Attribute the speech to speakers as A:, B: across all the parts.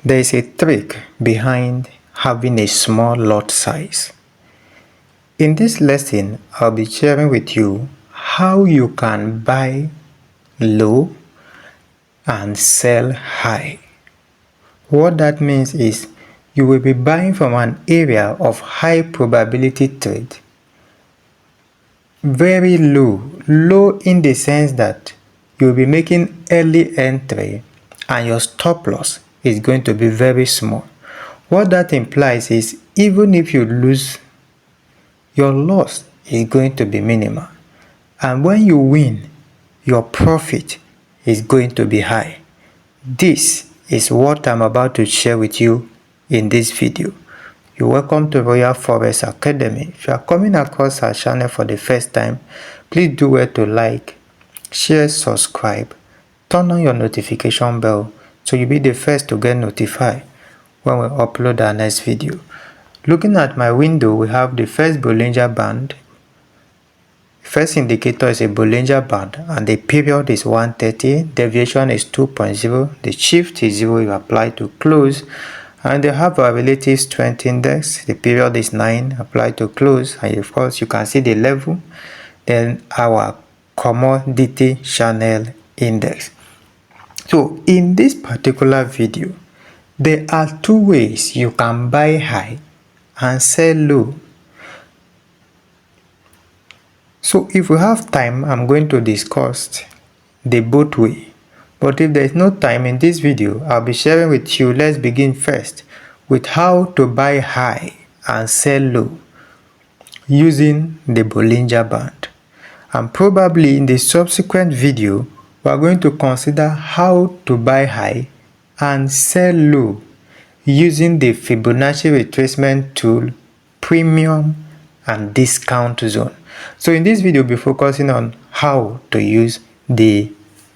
A: There is a trick behind having a small lot size. In this lesson, I'll be sharing with you how you can buy low and sell high. What that means is you will be buying from an area of high probability trade, very low in the sense that you'll be making early entry and your stop loss is going to be very small. What that implies is even if you lose, your loss is going to be minimal, and when you win, your profit is going to be high. This is what I'm about to share with you in this video. You're welcome to Royal FOREX Academy. If you are coming across our channel for the first time, please do well to like, share, subscribe, turn on your notification bell so you'll be the first to get notified when we upload our next video. Looking at my window, we have the first Bollinger Band. First indicator is a Bollinger Band and the period is 130, deviation is 2.0, the shift is 0 you apply to close, and they have a relative strength index, the period is 9, apply to close, and of course you can see the level, then our commodity channel index. So in this particular video, there are two ways you can buy high and sell low. So if we have time, I'm going to discuss the both way. But if there is no time in this video, I'll be sharing with you. Let's begin first with how to buy high and sell low using the Bollinger Band. And probably in the subsequent video, we are going to consider how to buy high and sell low using the Fibonacci retracement tool, premium and discount zone. So in this video, we'll be focusing on how to use the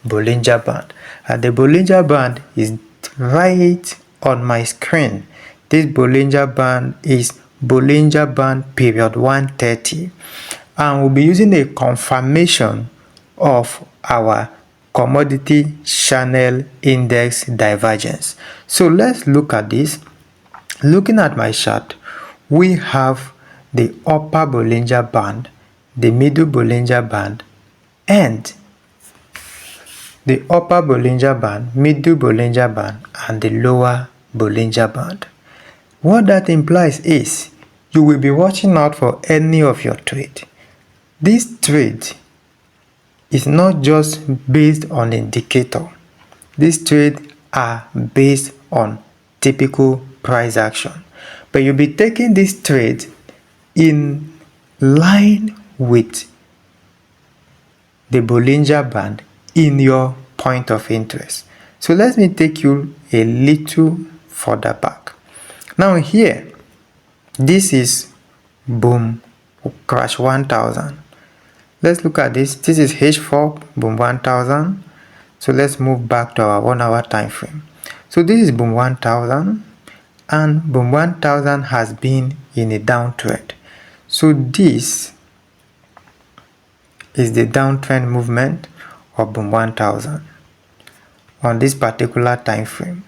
A: Bollinger Band. And the Bollinger Band is right on my screen. This Bollinger Band is Bollinger Band period 130. And we'll be using a confirmation of our commodity channel index divergence. So let's look at this. Looking at my chart, we have the upper Bollinger Band, the middle Bollinger Band, and the upper Bollinger Band, middle Bollinger Band, and the lower Bollinger Band. What that implies is you will be watching out for any of your trade. This trade is not just based on indicator. These trades are based on typical price action. But you'll be taking this trade in line with the Bollinger Band in your point of interest. So let me take you a little further back. Now here, this is boom, crash 1000. Let's look at this. This is H4, boom 1000. So let's move back to our 1 hour time frame. So this is boom 1000, and boom 1000 has been in a downtrend. So this is the downtrend movement of boom 1000 on this particular time frame.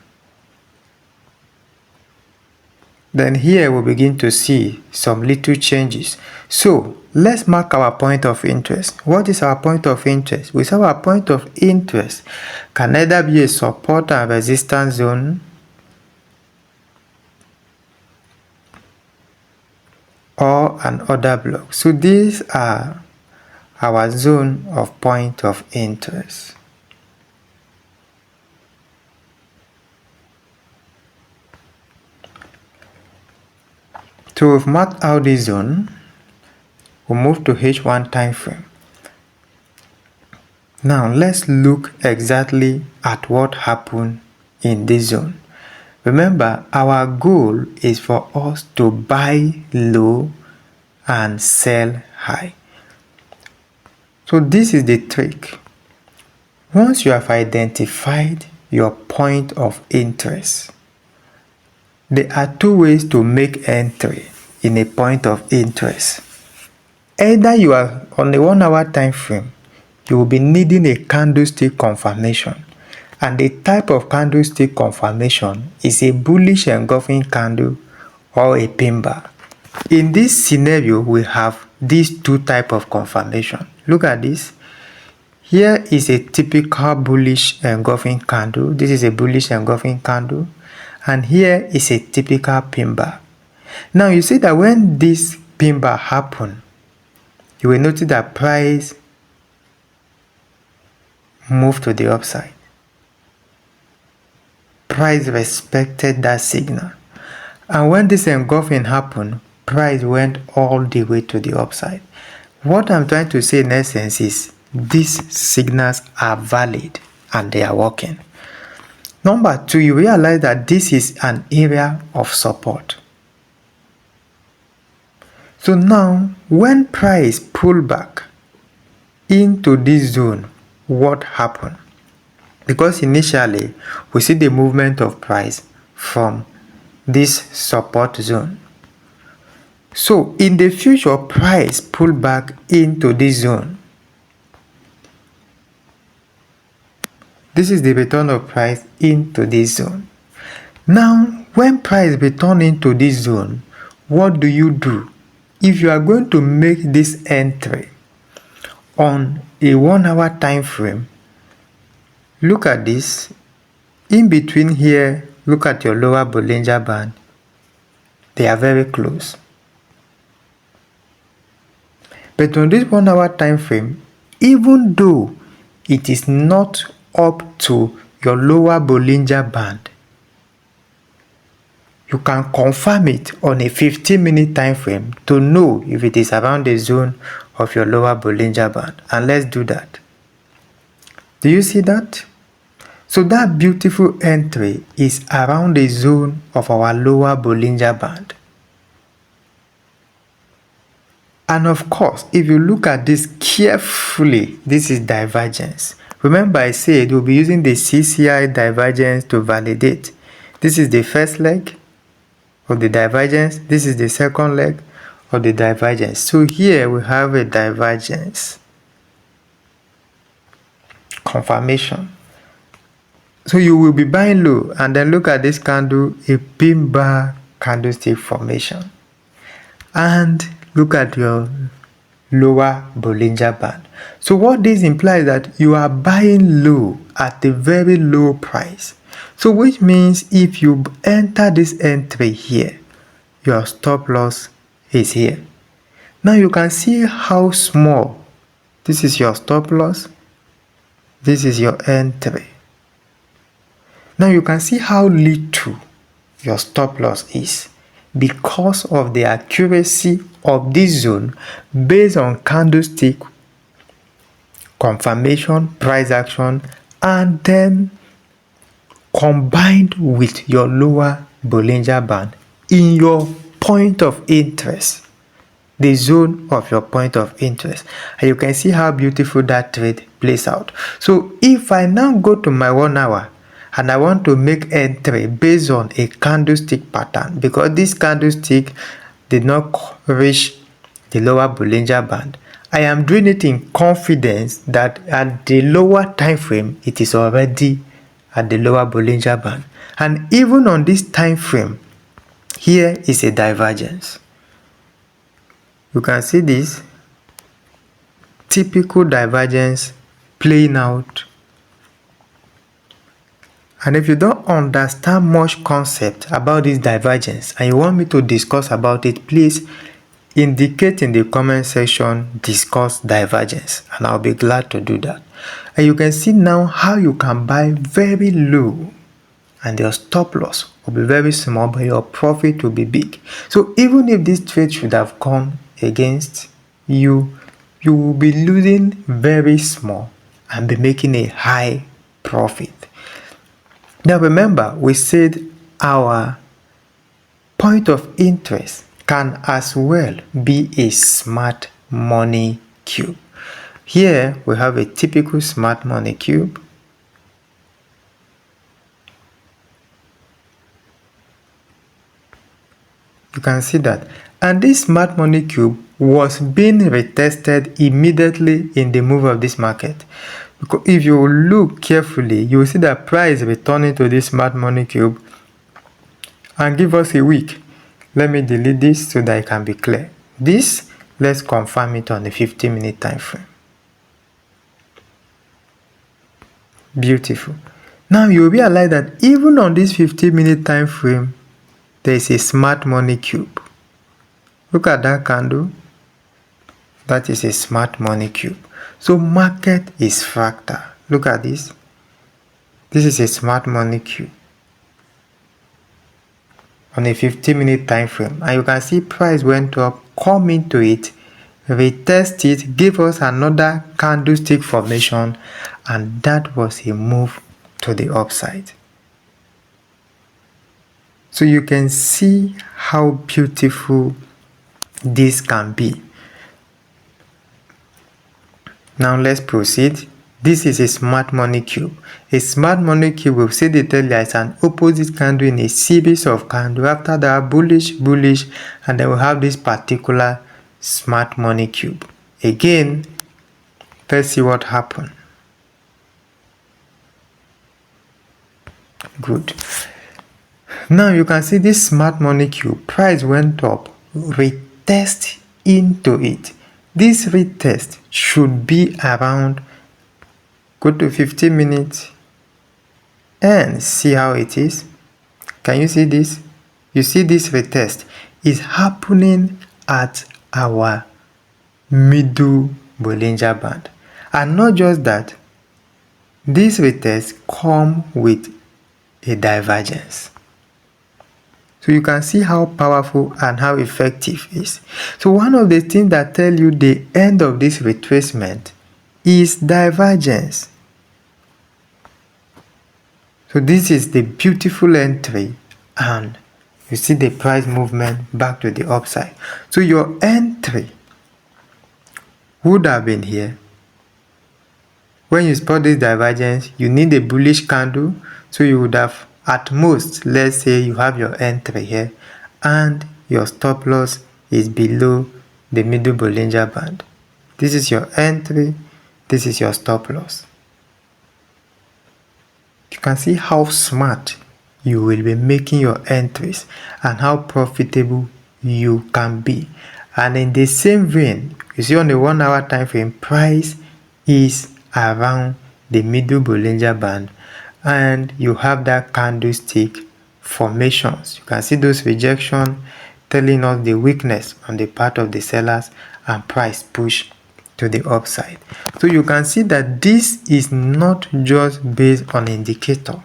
A: Then here we begin to see some little changes. So let's mark our point of interest. What is our point of interest? We say our point of interest can either be a support and resistance zone or an order block. So these are our zone of point of interest. So we've marked out this zone. We'll move to H1 time frame. Now let's look exactly at what happened in this zone. Remember, our goal is for us to buy low and sell high. So this is the trick. Once you have identified your point of interest, there are two ways to make entry in a point of interest. Either you are on a 1 hour time frame, you will be needing a candlestick confirmation, And the type of candlestick confirmation is a bullish engulfing candle or a pin bar. In this scenario, we have these two types of confirmation. Look at this. Here is a typical bullish engulfing candle. This is a bullish engulfing candle. And here is a typical pin bar. Now you see that when this pin bar happen, you will notice that price move to the upside. Price respected that signal. And when this engulfing happened, price went all the way to the upside. What I'm trying to say in essence is these signals are valid and they are working. Number two, you realize that this is an area of support. So now, when price pull back into this zone, what happened? Because initially, we see the movement of price from this support zone. So in the future, price pull back into this zone. This is the return of price into this zone. Now, when price return into this zone, what do you do? If you are going to make this entry on a 1 hour time frame, look at this. In between here, look at your lower Bollinger Band. They are very close. But on this 1 hour time frame, even though it is not up to your lower Bollinger Band, you can confirm it on a 15-minute time frame to know if it is around the zone of your lower Bollinger Band. And let's do that. Do you see that? So that beautiful entry is around the zone of our lower Bollinger Band. And of course, if you look at this carefully, this is divergence. Remember I said we'll be using the CCI divergence to validate. This is the first leg of the divergence. This is the second leg of the divergence. So here we have a divergence confirmation. So you will be buying low and then look at this candle, a pin bar candlestick formation. And look at your lower Bollinger Band. So what this implies that you are buying low at a very low price. So which means if you enter this entry here, your stop loss is here. Now you can see how small. This is your stop loss. This is your entry. Now you can see how little your stop loss is because of the accuracy of this zone based on candlestick confirmation, price action, and then combined with your lower Bollinger Band in your point of interest, the zone of your point of interest. And you can see how beautiful that trade plays out. So if I now go to my 1 hour and I want to make entry based on a candlestick pattern, because this candlestick did not reach the lower Bollinger Band, I am doing it in confidence that at the lower time frame it is already at the lower Bollinger Band. And even on this time frame, here is a divergence. You can see this typical divergence playing out. And if you don't understand much concept about this divergence and you want me to discuss about it, please indicate in the comment section discuss divergence and I'll be glad to do that. And you can see now how you can buy very low and your stop loss will be very small but your profit will be big. So even if this trade should have gone against you, you will be losing very small and be making a high profit. Now remember, we said our point of interest can as well be a smart money cube. Here we have a typical smart money cube. You can see that. And this smart money cube was being retested immediately in the move of this market. Because if you look carefully, you will see that price returning to this smart money cube and give us a week. Let me delete this so that it can be clear. This, let's confirm it on the 15-minute time frame. Beautiful. Now you realize that even on this 15-minute time frame, there is a smart money cube. Look at that candle. That is a smart money cube. So market is fractal. Look at this. This is a smart money cube on a 15-minute time frame, and you can see price went up, come into it, retest it, give us another candlestick formation, and that was a move to the upside. So you can see how beautiful this can be. Now let's proceed. This is a smart money cube. A smart money cube, we've said it earlier, is an opposite candle in a series of candles. After that, bullish, and then we have this particular smart money cube. Again, let's see what happened. Good. Now you can see this smart money cube. Price went up, retest into it. This retest should be around, go to 15 minutes and see how it is. Can you see this? You see this retest is happening at our middle Bollinger Band. And not just that, this retest come with a divergence. So you can see how powerful and how effective it is. So one of the things that tell you the end of this retracement is divergence. So this is the beautiful entry, and you see the price movement back to the upside. So your entry would have been here. When you spot this divergence, you need a bullish candle. So you would have, at most, let's say you have your entry here and your stop loss is below the middle Bollinger Band. This is your entry, this is your stop loss. You can see how smart you will be making your entries and how profitable you can be. And in the same vein, you see on the 1 hour time frame, price is around the middle Bollinger Band, and you have that candlestick formations. You can see those rejections telling us the weakness on the part of the sellers and price push to the upside. So you can see that this is not just based on indicator.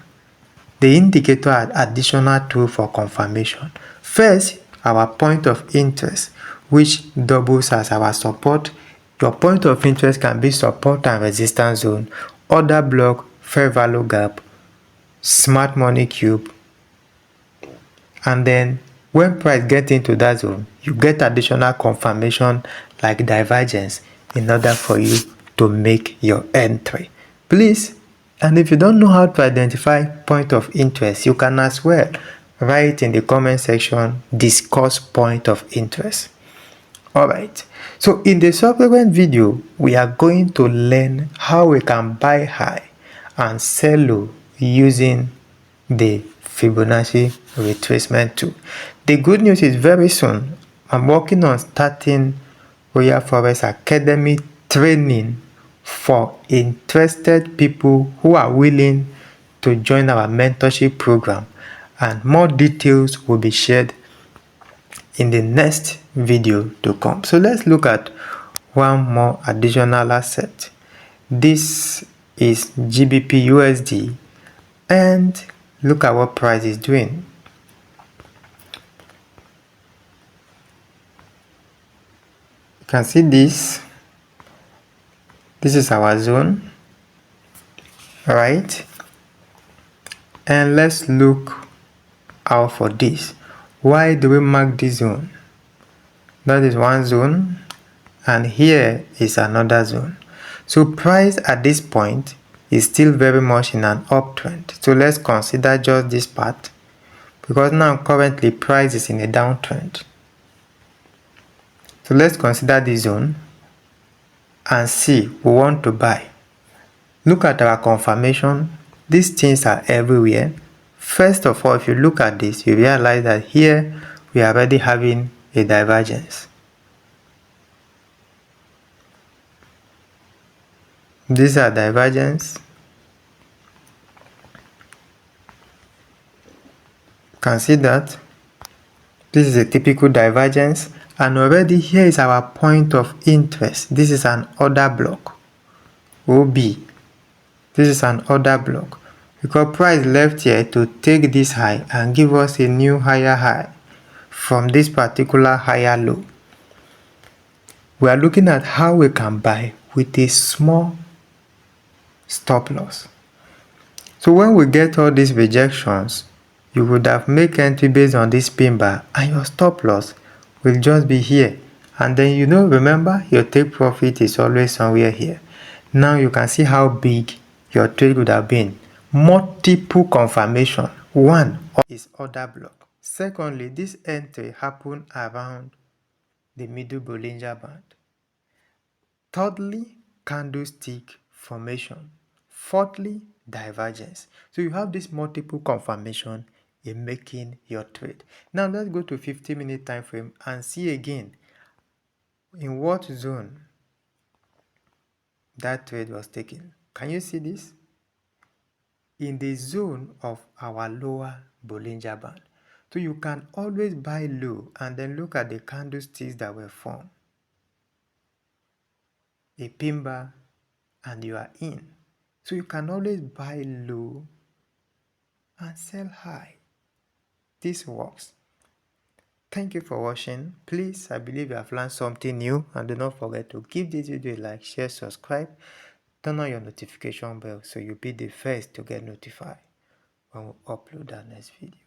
A: The indicator are additional tool for confirmation. First, our point of interest, which doubles as our support. Your point of interest can be support and resistance zone, order block, fair value gap, smart money cube, and then when price gets into that zone, you get additional confirmation like divergence in order for you to make your entry. Please, and if you don't know how to identify point of interest, you can as well write in the comment section, discuss point of interest. Alright, so in the subsequent video, we are going to learn how we can buy high and sell low using the Fibonacci retracement tool. The good news is very soon, I'm working on starting Royal FOREX Academy training for interested people who are willing to join our mentorship program, and more details will be shared in the next video to come. So let's look at one more additional asset. This is GBP USD, and look at what price is doing. You can see this. This is our zone, right? And let's look out for this. Why do we mark this zone? That is one zone, and here is another zone. So price at this point is still very much in an uptrend. So let's consider just this part, because now currently price is in a downtrend. So let's consider this zone and see we want to buy. Look at our confirmation. These things are everywhere. First of all, if you look at this, you realize that here we are already having a divergence. These are divergence. You can see that this is a typical divergence, and already here is our point of interest. This is an order block, OB. This is an order block because price left here to take this high and give us a new higher high from this particular higher low. We are looking at how we can buy with a small stop loss. So when we get all these rejections, you would have made entry based on this pin bar and your stop loss will just be here. And then remember your take profit is always somewhere here. Now you can see how big your trade would have been. Multiple confirmation. One is order block. Secondly, this entry happened around the middle Bollinger Band. Thirdly, candlestick formation. Fourthly, divergence. So you have this multiple confirmation in making your trade. Now let's go to 50-minute time frame and see again in what zone that trade was taken. Can you see this? In the zone of our lower Bollinger Band. So you can always buy low and then look at the candlesticks that were formed. A pin bar and you are in. So you can always buy low and sell high. This works. Thank you for watching. Please, I believe you have learned something new, and do not forget to give this video a like, share, subscribe, turn on your notification bell so you'll be the first to get notified when we upload our next video.